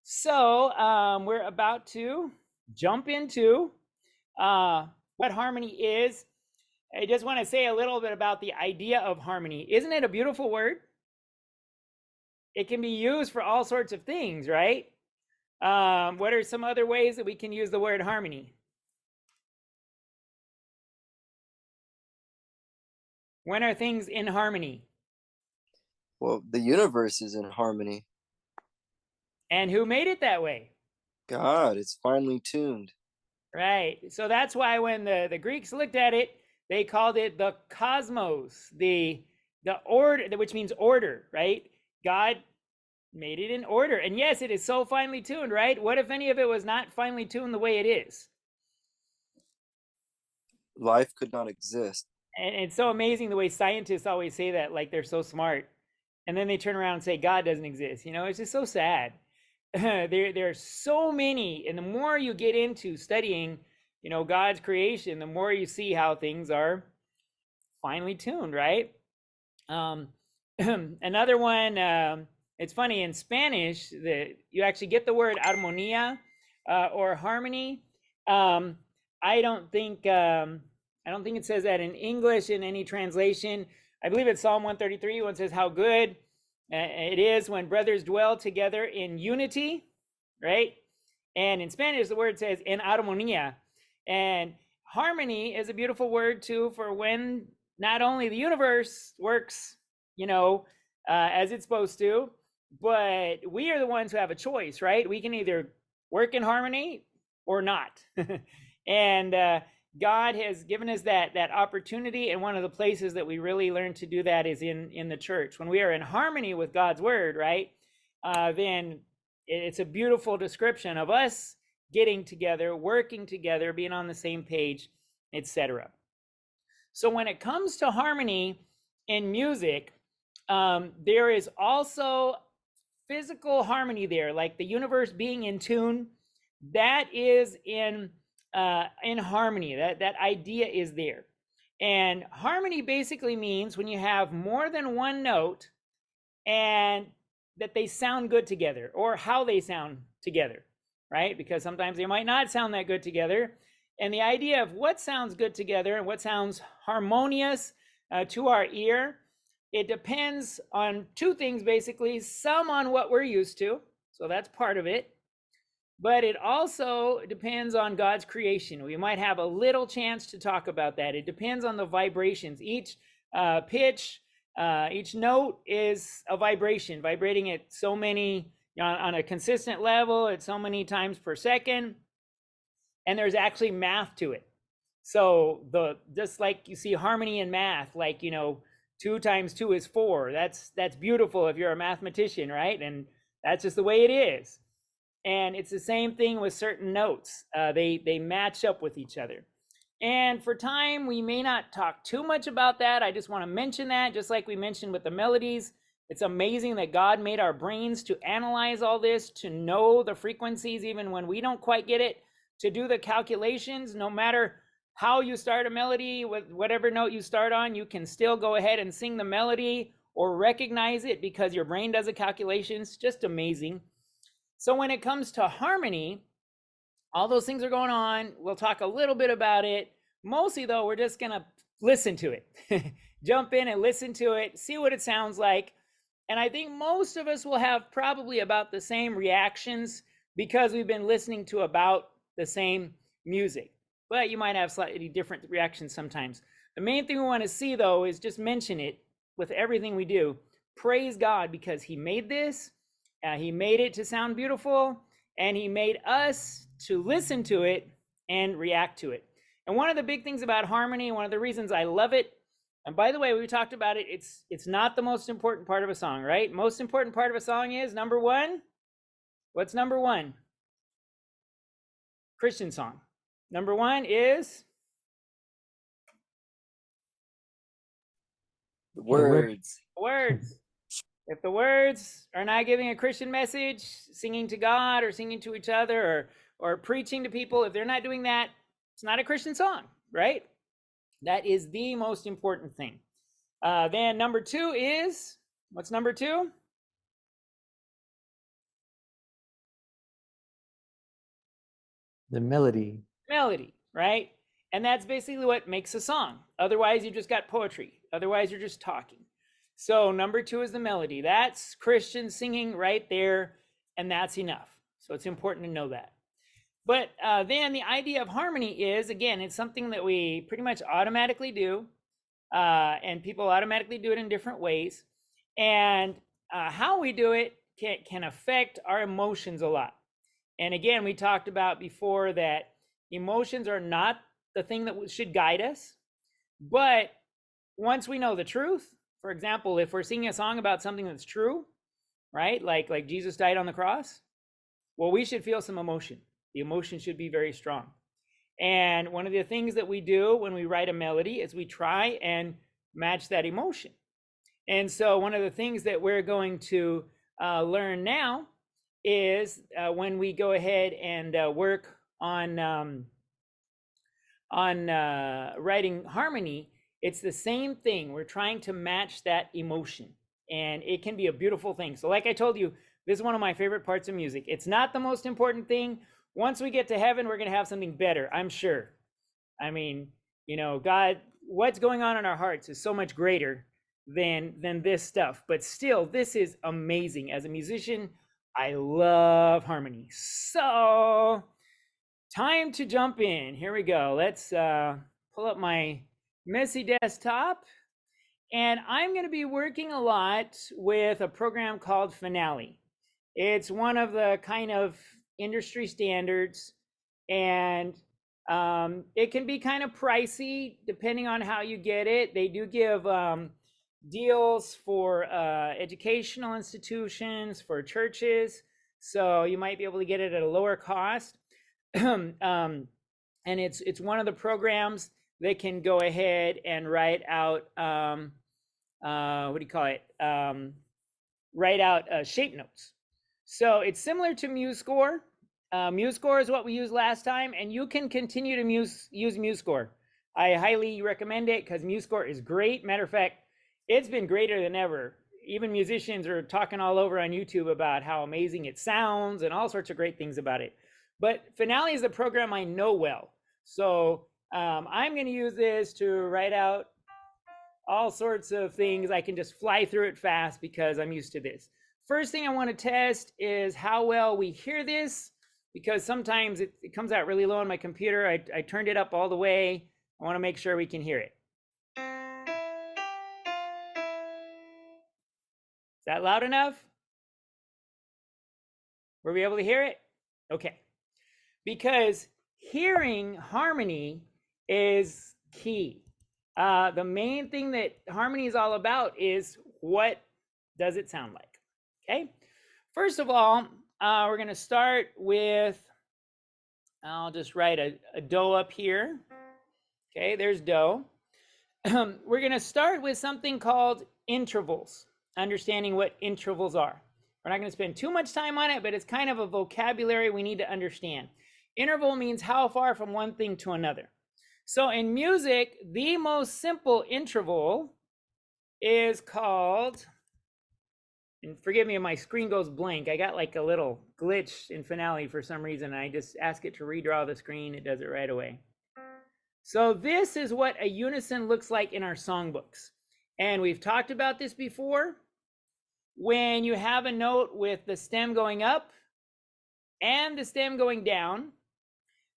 So we're about to jump into what harmony is. I just want to say a little bit about the idea of harmony. Isn't it a beautiful word? It can be used for all sorts of things, right? What are some other ways that we can use the word harmony? When are things in harmony? Well, the universe is in harmony. And who made it that way? God, it's finely tuned. Right. So that's why when the Greeks looked at it, they called it the cosmos, the order, which means order, right? God made it in order. And yes, it is so finely tuned, right? What if any of it was not finely tuned the way it is? Life could not exist. And it's so amazing the way scientists always say that, like they're so smart. And then they turn around and say God doesn't exist. It's just so sad. There are so many, and the more you get into studying, God's creation, the more you see how things are finely tuned, right? Um, Another one, it's funny in Spanish that you actually get the word armonía or harmony. Um, I don't think I don't think it says that in English in any translation. I believe it's Psalm 133 when it says how good it is when brothers dwell together in unity, right? And in Spanish, the word says en armonía. And harmony is a beautiful word too for when not only the universe works, as it's supposed to, but we are the ones who have a choice, right? We can either work in harmony or not. And God has given us that opportunity, and one of the places that we really learn to do that is in the church. When we are in harmony with God's word, right? Then it's a beautiful description of us getting together, working together, being on the same page, etc. So when it comes to harmony in music, there is also physical harmony there, like the universe being in tune. That is in harmony. That idea is there. And harmony basically means when you have more than one note and that they sound good together, or how they sound together, right? Because sometimes they might not sound that good together. And the idea of what sounds good together and what sounds harmonious to our ear, it depends on two things basically. Some on what we're used to, so that's part of it. But it also depends on God's creation. We might have a little chance to talk about that. It depends on the vibrations. Each pitch, each note is a vibration, vibrating at so many, on a consistent level, at so many times per second. And there's actually math to it. So just like you see harmony in math, like 2 times 2 is 4. That's beautiful if you're a mathematician, right? And that's just the way it is. And it's the same thing with certain notes. They match up with each other. And for time, we may not talk too much about that. I just want to mention that, just like we mentioned with the melodies. It's amazing that God made our brains to analyze all this, to know the frequencies even when we don't quite get it, to do the calculations. No matter how you start a melody, with whatever note you start on, you can still go ahead and sing the melody or recognize it because your brain does the calculations. Just amazing. So when it comes to harmony, all those things are going on. We'll talk a little bit about it. Mostly, though, we're just going to listen to it. Jump in and listen to it, see what it sounds like. And I think most of us will have probably about the same reactions because we've been listening to about the same music. But you might have slightly different reactions sometimes. The main thing we want to see, though, is just mention it with everything we do. Praise God because He made this. He made it to sound beautiful, and He made us to listen to it and react to it. And one of the big things about harmony, one of the reasons I love it, and by the way, we talked about it, it's not the most important part of a song, right? Most important part of a song is number one. What's number one? Christian song. Number one is The The word. words. words. If the words are not giving a Christian message, singing to God or singing to each other or preaching to people, if they're not doing that, it's not a Christian song, right? That is the most important thing. Then number two is, what's number two? The melody. Melody, right? And that's basically what makes a song. Otherwise, you just got poetry. Otherwise, you're just talking. So number 2 is the melody. That's Christian singing right there, and that's enough. So it's important to know that. But then the idea of harmony is, again, it's something that we pretty much automatically do, and people automatically do it in different ways. And how we do it can affect our emotions a lot. And again, we talked about before that emotions are not the thing that should guide us. But once we know the truth, for example, if we're singing a song about something that's true, right? Like Jesus died on the cross, well, we should feel some emotion. The emotion should be very strong. And one of the things that we do when we write a melody is we try and match that emotion. And so one of the things that we're going to learn now is when we go ahead and work on writing harmony, it's the same thing. We're trying to match that emotion, and it can be a beautiful thing. So like I told you, this is one of my favorite parts of music. It's not the most important thing. Once we get to heaven, we're going to have something better, I'm sure. I mean, God, what's going on in our hearts is so much greater than this stuff. But still, this is amazing. As a musician, I love harmony. So time to jump in. Here we go. Let's pull up my messy desktop. And I'm going to be working a lot with a program called Finale. It's one of the kind of industry standards, and it can be kind of pricey depending on how you get it. They do give deals for educational institutions, for churches, so you might be able to get it at a lower cost. And it's one of the programs that can go ahead and write out write out shape notes. So it's similar to MuseScore. MuseScore is what we used last time, and you can continue to use MuseScore. I highly recommend it because MuseScore is great. Matter of fact, it's been greater than ever. Even musicians are talking all over on YouTube about how amazing it sounds and all sorts of great things about it. But Finale is a program I know well. So I'm going to use this to write out all sorts of things. I can just fly through it fast because I'm used to this. First thing I want to test is how well we hear this, because sometimes it comes out really low on my computer. I turned it up all the way. I want to make sure we can hear it. Is that loud enough? Were we able to hear it? Okay. Because hearing harmony is key. The main thing that harmony is all about is, what does it sound like? Okay. First of all, we're going to start with, I'll just write a do up here. Okay, there's do. We're going to start with something called intervals, understanding what intervals are. We're not going to spend too much time on it, but it's kind of a vocabulary we need to understand. Interval means how far from one thing to another. So in music, the most simple interval is called, and forgive me if my screen goes blank. I got like a little glitch in Finale for some reason. I just ask it to redraw the screen. It does it right away. So this is what a unison looks like in our songbooks. And we've talked about this before. When you have a note with the stem going up and the stem going down,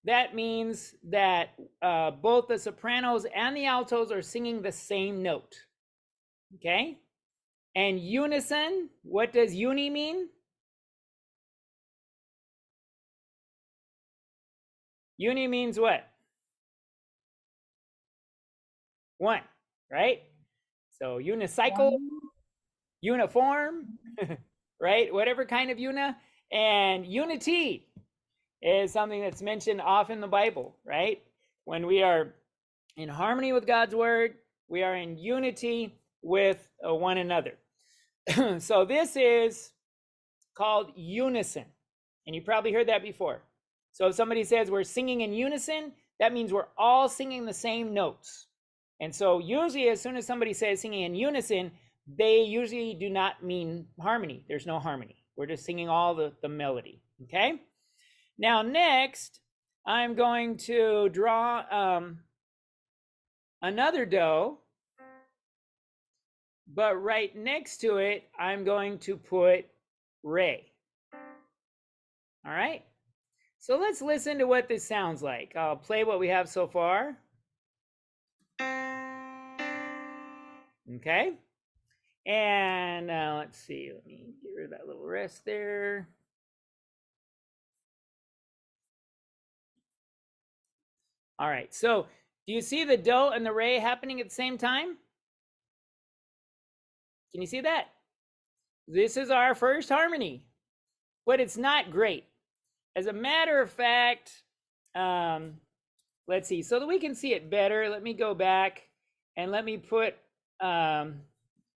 that means that both the sopranos and the altos are singing the same note. Okay? And unison, what does uni mean? Uni means what? One, right? So unicycle, uniform, right? Whatever kind of una. And unity is something that's mentioned often in the Bible, right? When we are in harmony with God's word, we are in unity with one another. So this is called unison, and you probably heard that before. So if somebody says we're singing in unison, that means we're all singing the same notes. And so usually as soon as somebody says singing in unison, they usually do not mean harmony. There's no harmony. We're just singing all the melody, okay? Now next, I'm going to draw another do, but right next to it, I'm going to put re. All right. So let's listen to what this sounds like. I'll play what we have so far. Okay. And let's see. Let me get rid of that little rest there. All right. So do you see the do and the re happening at the same time? Can you see that? This is our first harmony, but it's not great. As a matter of fact, let's see. So that we can see it better, let me go back and let me put, well,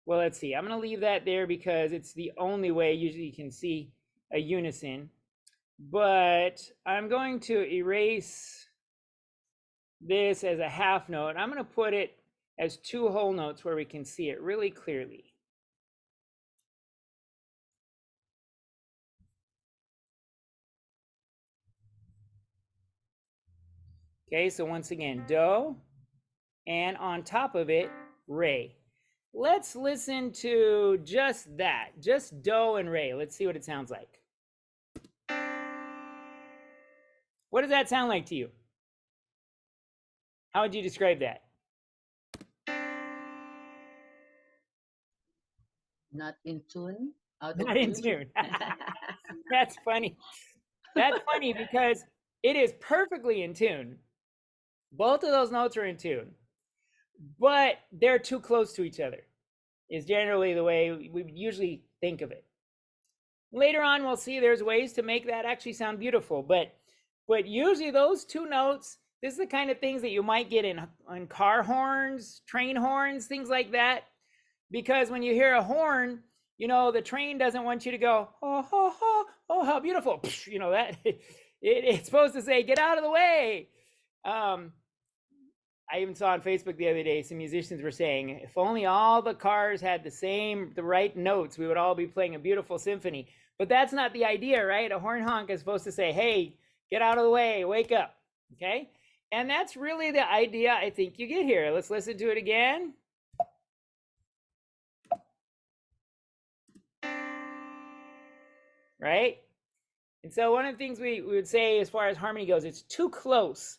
let's see. I'm going to leave that there because it's the only way usually you can see a unison. But I'm going to erase this as a half note. I'm going to put it as two whole notes where we can see it really clearly. Okay, so once again, do, and on top of it, re. Let's listen to just that, just do and re. Let's see what it sounds like. What does that sound like to you? How would you describe that? Not in tune. Out Not of in tune. tune. That's funny. That's funny because it is perfectly in tune. Both of those notes are in tune, but they're too close to each other, is generally the way we usually think of it. Later on, we'll see there's ways to make that actually sound beautiful, but usually those two notes, this is the kind of things that you might get in car horns, train horns, things like that. Because when you hear a horn, you know, the train doesn't want you to go, oh, oh, oh, oh, how beautiful. You know, that it's supposed to say, get out of the way. I even saw on Facebook the other day, some musicians were saying, if only all the cars had the right notes, we would all be playing a beautiful symphony. But that's not the idea, right? A horn honk is supposed to say, hey, get out of the way, wake up, okay? And that's really the idea I think you get here. Let's listen to it again. Right? And so one of the things we would say as far as harmony goes, it's too close.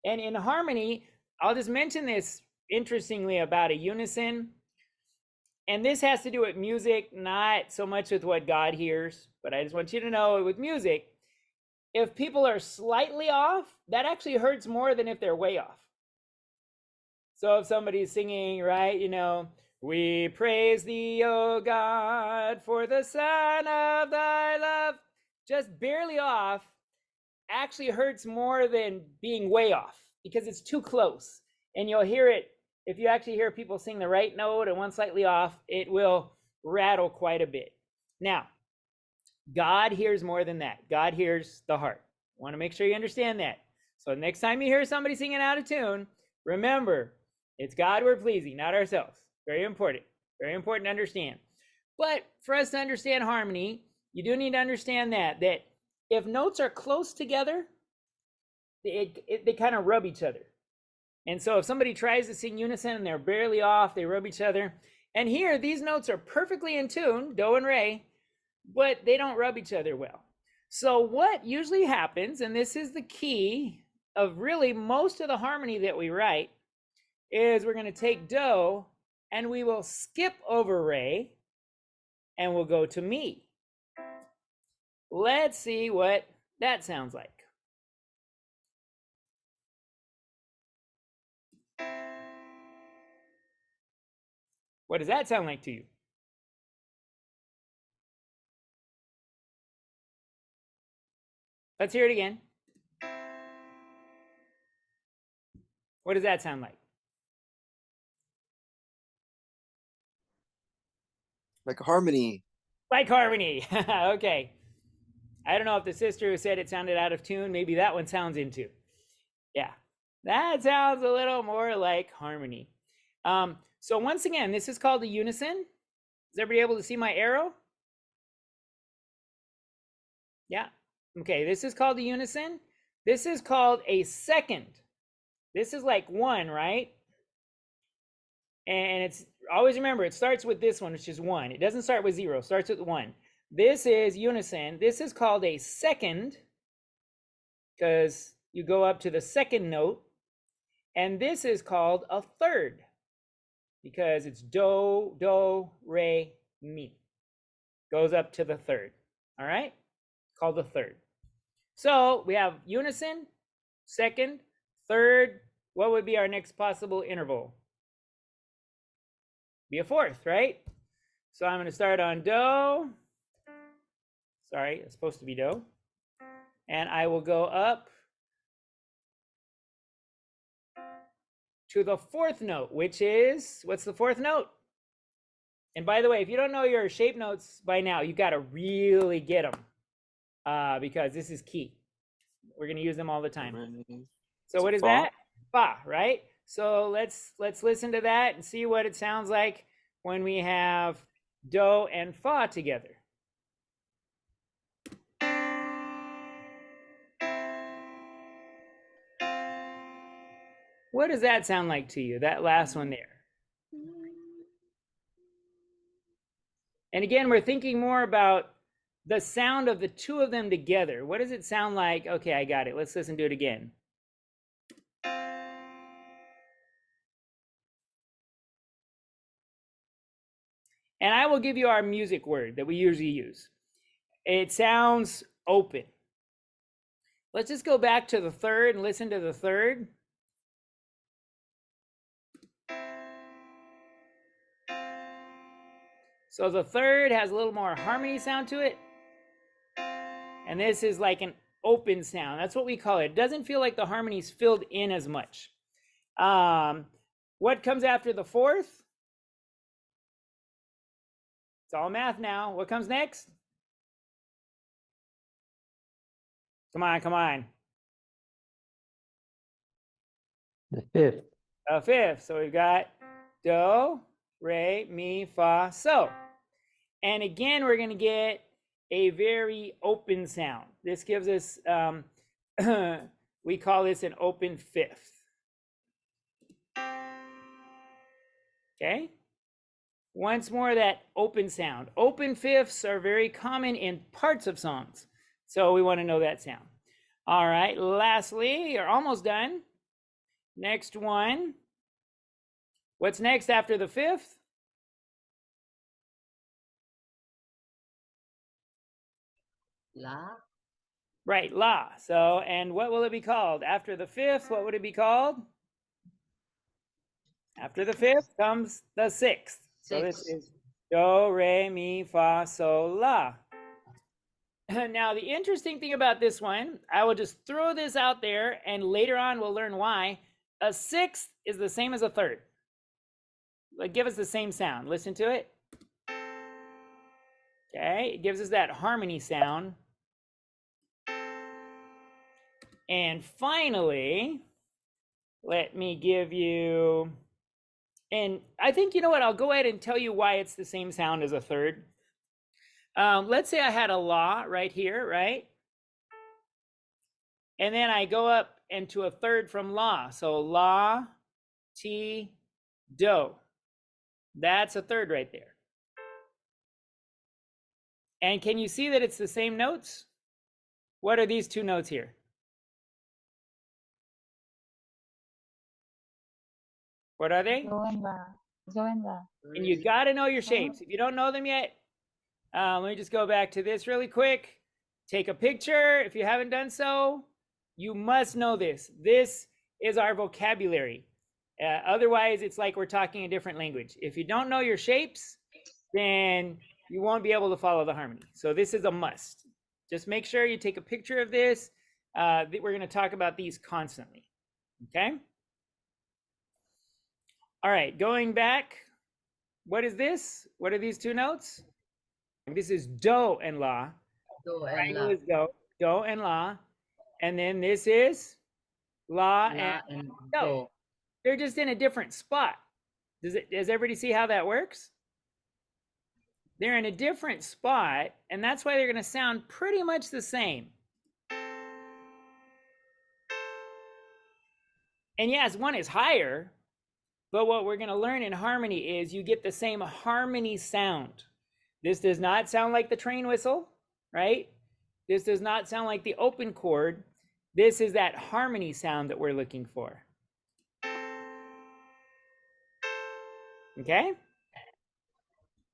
And in harmony, I'll just mention this interestingly about a unison. And this has to do with music, not so much with what God hears, but I just want you to know with music, if people are slightly off, that actually hurts more than if they're way off. So if somebody's singing, right, you know, we praise thee, O God, for the Son of thy love, just barely off actually hurts more than being way off because it's too close. And you'll hear it, if you actually hear people sing the right note and one slightly off, it will rattle quite a bit. Now, God hears more than that. God hears the heart. I want to make sure you understand that. So next time you hear somebody singing out of tune, remember, it's God we're pleasing, not ourselves. Very important. Very important to understand. But for us to understand harmony, you do need to understand that if notes are close together, they kind of rub each other. And so if somebody tries to sing unison and they're barely off, they rub each other. And here, these notes are perfectly in tune, do and re, but they don't rub each other well. So what usually happens, and this is the key of really most of the harmony that we write, is we're going to take do and we will skip over re and we'll go to mi. Let's see what that sounds like. What does that sound like to you? Let's hear it again. What does that sound like? Like harmony. Like harmony. Okay. I don't know if the sister who said it sounded out of tune, maybe that one sounds in tune. Yeah, that sounds a little more like harmony. So once again, this is called a unison. Is everybody able to see my arrow? Yeah. Okay, this is called a unison. This is called a second. This is like 1, right? And it's always remember it starts with this one, which is 1. It doesn't start with 0, it starts with 1. This is unison. This is called a second because you go up to the second note. And this is called a third because it's do, do, re, mi. Goes up to the third. All right? Called the third. So we have unison, second, third. What would be our next possible interval? Be a fourth, right? So I'm going to start on do. Sorry, it's supposed to be do. And I will go up to the fourth note, which is, what's the fourth note? And by the way, if you don't know your shape notes by now, you got to really get them because this is key. We're going to use them all the time. So what is that? Fa, right? So let's listen to that and see what it sounds like when we have do and fa together. What does that sound like to you, that last one there? And again, we're thinking more about the sound of the two of them together. What does it sound like? Okay, I got it. Let's listen to it again. And I will give you our music word that we usually use. It sounds open. Let's just go back to the third and listen to the third. So the third has a little more harmony sound to it. And this is like an open sound. That's what we call it. It doesn't feel like the harmony's filled in as much. What comes after the fourth? It's all math now. What comes next? Come on, come on. The fifth. A fifth. So we've got do, re, mi, fa, so. And again, we're going to get a very open sound. This gives us, we call this an open fifth. Okay? Once more, that open sound. Open fifths are very common in parts of songs. So we want to know that sound. All right, lastly, you're almost done. Next one. What's next after the fifth? La. Right, la. So, and what will it be called? After the fifth, what would it be called? After the fifth comes the sixth. So this is do, re, mi, fa, sol, la. Now, the interesting thing about this one, I will just throw this out there, and later on we'll learn why. A sixth is the same as a third. Like, give us the same sound. Listen to it. Okay, it gives us that harmony sound. And finally, let me give you, and I think, you know what, I'll go ahead and tell you why it's the same sound as a third. Let's say I had a la right here, right? And then I go up into a third from la. So la, ti, do. That's a third right there. And can you see that it's the same notes? What are these two notes here? What are they? Do and la. Do and la. And you got to know your shapes. If you don't know them yet, let me just go back to this really quick. Take a picture if you haven't done so. You must know this. This is our vocabulary. Otherwise, it's like we're talking a different language. If you don't know your shapes, then you won't be able to follow the harmony. So this is a must. Just make sure you take a picture of this. We're going to talk about these constantly. Okay? All right, going back. What is this? What are these two notes? This is do and la. Do and Triangle la. is do and la. And then this is la, La and and do. do. They're just in a different spot. Does everybody see how that works? They're in a different spot, and that's why they're going to sound pretty much the same. And yes, one is higher, but what we're going to learn in harmony is you get the same harmony sound. This does not sound like the train whistle, right? This does not sound like the open chord. This is that harmony sound that we're looking for. Okay?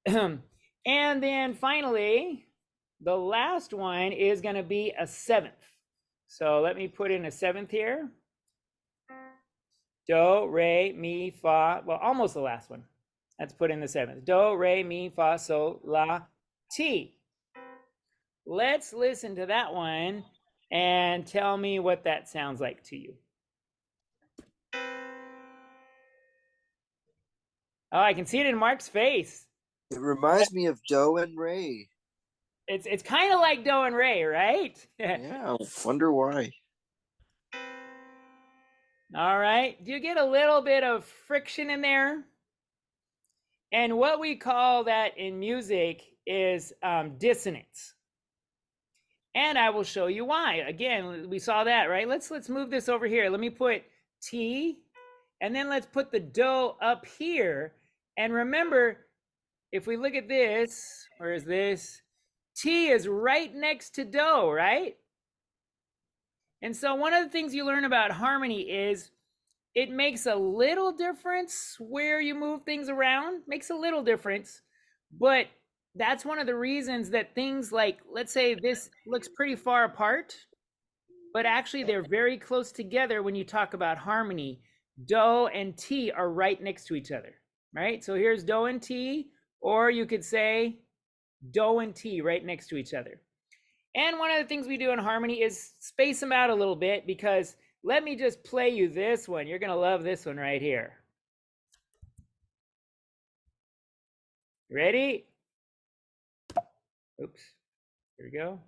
And then finally, the last one is going to be a seventh. So let me put in a seventh here. Do, re, mi, fa. Well, almost the last one. Let's put in the seventh. Do, re, mi, fa, sol, la, ti. Let's listen to that one and tell me what that sounds like to you. Oh, I can see it in Mark's face. It reminds me of Do and Ray. It's kind of like Do and Re, right? Yeah, I wonder why. All right. Do you get a little bit of friction in there? And what we call that in music is dissonance. And I will show you why. Again, we saw that, right? Let's move this over here. Let me put T, and then let's put the Do up here. And remember, if we look at this, where is this? T is right next to Do, right? And so one of the things you learn about harmony is it makes a little difference where you move things around, makes a little difference, but that's one of the reasons that things like, let's say this looks pretty far apart, but actually they're very close together when you talk about harmony. Do and T are right next to each other, right? So here's Do and T, or you could say Do and T right next to each other. And one of the things we do in harmony is space them out a little bit, because let me just play you this one. You're going to love this one right here. Ready? Oops. Here we go.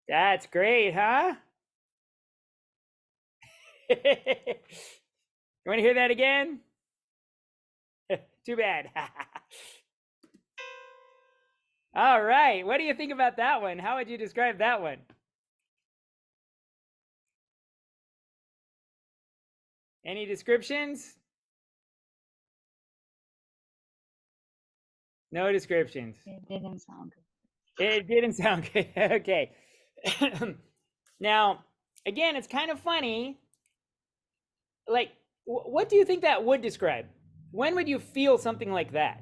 That's great, huh? You want to hear that again? Too bad. All right. What do you think about that one? How would you describe that one? Any descriptions? No descriptions. It didn't sound good. It didn't sound good. Okay. Now, again, it's kind of funny. Like, what do you think that would describe? When would you feel something like that?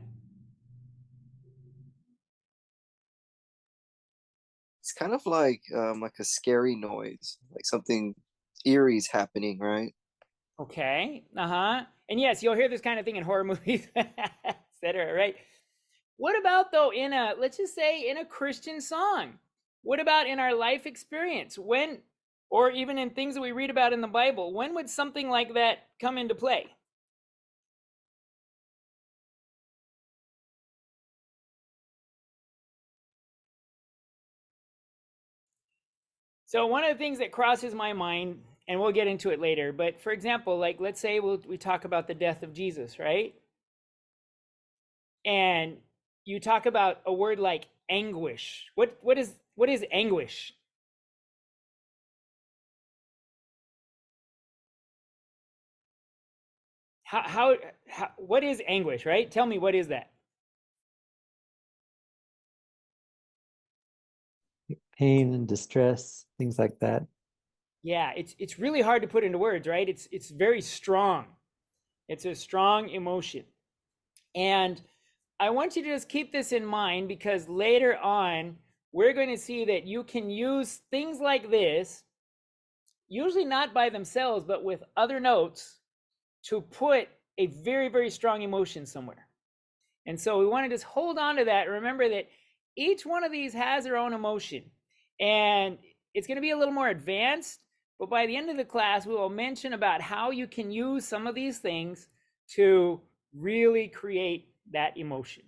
It's kind of like a scary noise, like something eerie's happening, right? Okay. Uh-huh. And yes, you'll hear this kind of thing in horror movies, etc., right? What about though in a, let's just say in a Christian song? What about in our life experience? When, or even in things that we read about in the Bible, when would something like that come into play? So one of the things that crosses my mind, and we'll get into it later, but for example, like let's say we talk about the death of Jesus, right? And you talk about a word like anguish. What is anguish? How what is anguish, right? Tell me, what is that? Pain and distress, things like that. Yeah, it's really hard to put into words, right? It's very strong. It's a strong emotion. And I want you to just keep this in mind, because later on we're going to see that you can use things like this, usually not by themselves, but with other notes, to put a very, very strong emotion somewhere. And so we want to just hold on to that. Remember that each one of these has their own emotion. And it's going to be a little more advanced, but by the end of the class, we will mention about how you can use some of these things to really create that emotion.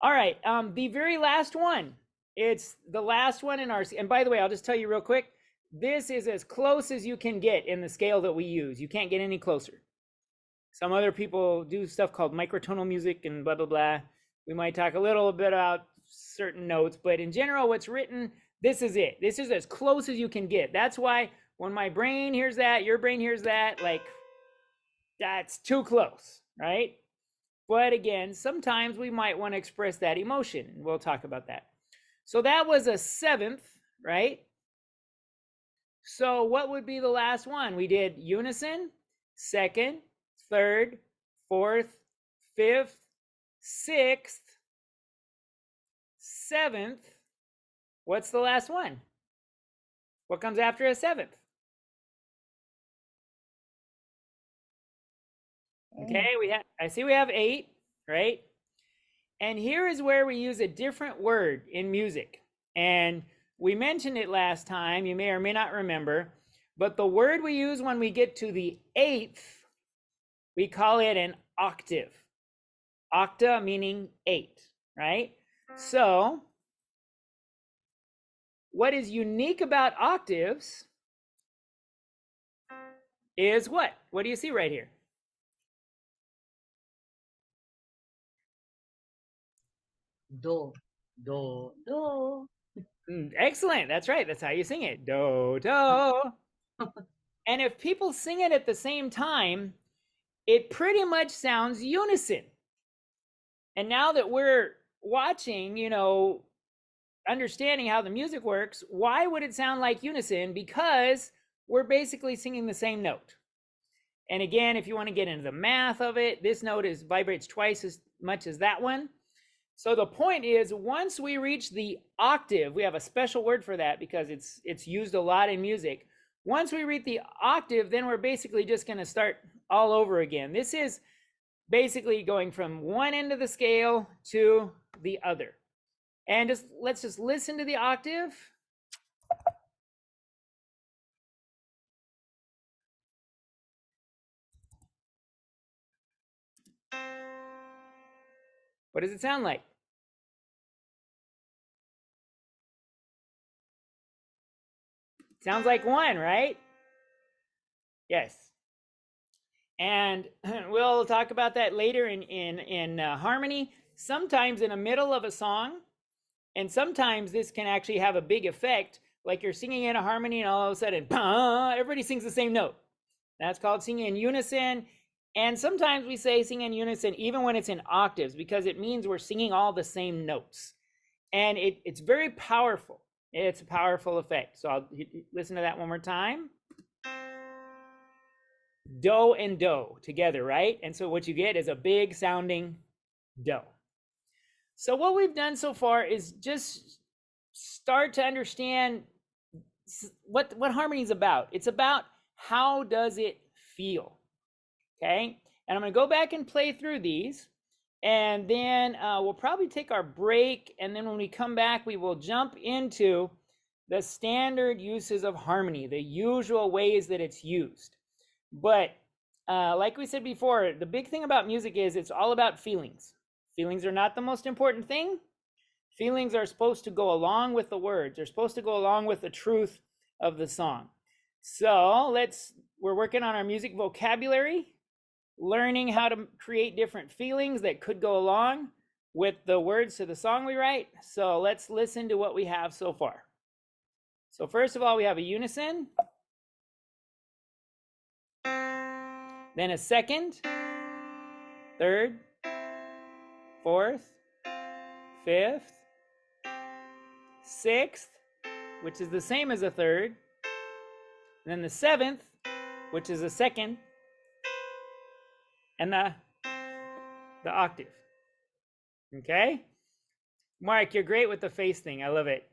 All right, the very last one. It's the last one in our, and by the way, I'll just tell you real quick, this is as close as you can get in the scale that we use. You can't get any closer. Some other people do stuff called microtonal music and blah, blah, blah. We might talk a little bit about certain notes, but in general, what's written This is it. This is as close as you can get. That's why when my brain hears that, your brain hears that, like, that's too close, right? But again, sometimes we might want to express that emotion. We'll talk about that. So that was a seventh, right? So what would be the last one? We did unison, second, third, fourth, fifth, sixth, seventh. What's the last one? What comes after a seventh? Okay, I see we have 8, right? And here is where we use a different word in music. And we mentioned it last time, you may or may not remember, but the word we use when we get to the 8th, we call it an octave. Octa meaning 8, right? So, what is unique about octaves is what? What do you see right here? Do, do, do. Excellent. That's right. That's how you sing it. Do, do. And if people sing it at the same time, it pretty much sounds unison. And now that we're watching, understanding how the music works, why would it sound like unison? Because we're basically singing the same note. And again, if you want to get into the math of it, this note vibrates twice as much as that one. So the point is, once we reach the octave, we have a special word for that because it's used a lot in music. Once we reach the octave, then we're basically just going to start all over again. This is basically going from one end of the scale to the other. And let's just listen to the octave. What does it sound like? Sounds like 1, right? Yes. And we'll talk about that later in harmony. Sometimes in the middle of a song, and sometimes this can actually have a big effect, like you're singing in a harmony and all of a sudden, everybody sings the same note. That's called singing in unison. And sometimes we say sing in unison even when it's in octaves, because it means we're singing all the same notes. And it's very powerful. It's a powerful effect. So I'll listen to that one more time. Do and do together, right? And so what you get is a big sounding do. So what we've done so far is just start to understand what harmony is about. It's about how does it feel, okay? And I'm going to go back and play through these, and then we'll probably take our break, and then when we come back, we will jump into the standard uses of harmony, the usual ways that it's used. But like we said before, the big thing about music is it's all about feelings. Feelings are not the most important thing. Feelings are supposed to go along with the words. They're supposed to go along with the truth of the song. So we're working on our music vocabulary, learning how to create different feelings that could go along with the words to the song we write. So let's listen to what we have so far. So first of all, we have a unison, then a second, third, fourth, fifth, sixth, which is the same as a third, and then the seventh, which is a second, and the octave. Okay? Mark, you're great with the face thing. I love it.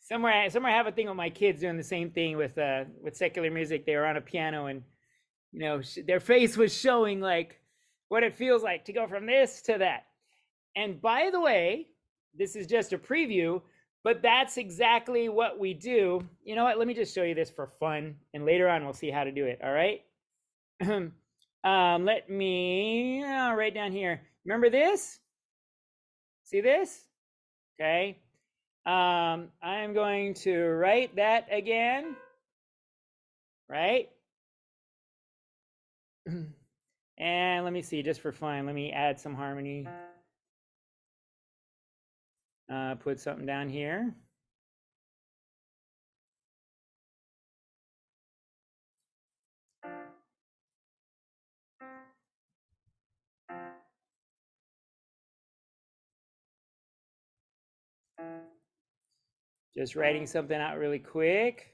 Somewhere I have a thing with my kids doing the same thing with secular music. They were on a piano, and their face was showing like what it feels like to go from this to that. And by the way, this is just a preview, but that's exactly what we do. You know what? Let me just show you this for fun, and later on we'll see how to do it. All right. Let me right down here. Remember this? See this? Okay. I'm going to write that again. Right? And let me see, just for fun, let me add some harmony. Put something down here. Just writing something out really quick.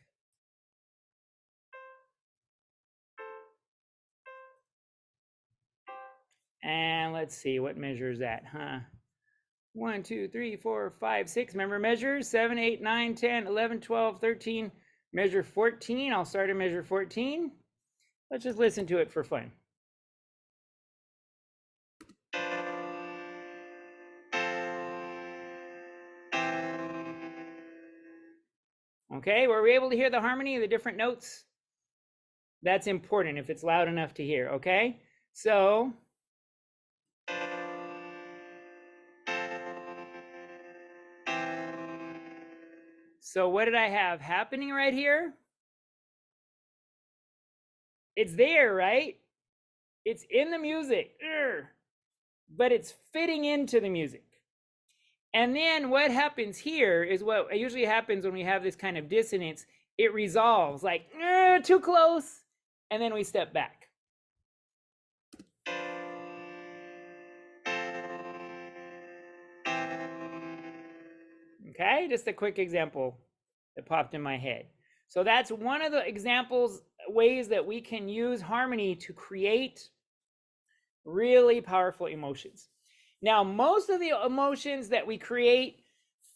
And let's see, what measure is that, huh? 1, 2, 3, 4, 5, 6. Remember measures? 7, 8, 9, 10, 11, 12, 13. Measure 14. I'll start at measure 14. Let's just listen to it for fun. Okay, were we able to hear the harmony of the different notes? That's important if it's loud enough to hear, okay? So what did I have happening right here? It's there, right? It's in the music, but it's fitting into the music. And then what happens here is what usually happens when we have this kind of dissonance. It resolves, like, too close, and then we step back. Okay, just a quick example that popped in my head. So that's one of the examples, ways that we can use harmony to create really powerful emotions. Now, most of the emotions that we create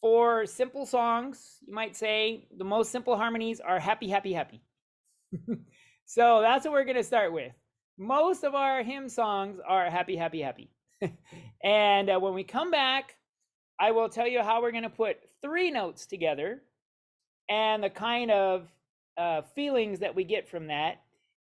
for simple songs, you might say the most simple harmonies are happy, happy, happy. So that's what we're going to start with. Most of our hymn songs are happy, happy, happy. And when we come back, I will tell you how we're going to put 3 notes together and the kind of feelings that we get from that.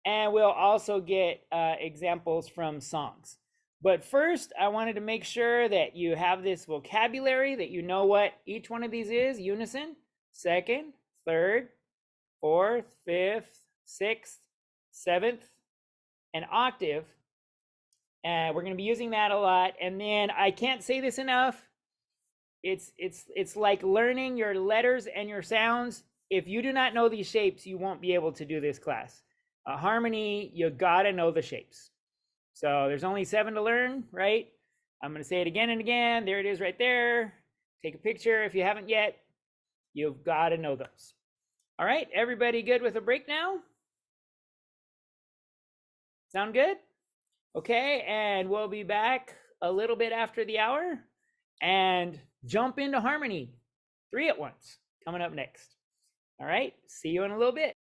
And we'll also get examples from songs. But first, I wanted to make sure that you have this vocabulary, that you know what each one of these is: unison, second, third, fourth, fifth, sixth, seventh, and octave. And we're going to be using that a lot. And then I can't say this enough. It's like learning your letters and your sounds. If you do not know these shapes, you won't be able to do this class. Harmony, you gotta know the shapes. So there's only 7 to learn, right? I'm going to say it again and again. There it is right there. Take a picture if you haven't yet. You've got to know those. All right, everybody good with a break now? Sound good? Okay, and we'll be back a little bit after the hour and jump into harmony. 3 at once coming up next. All right, see you in a little bit.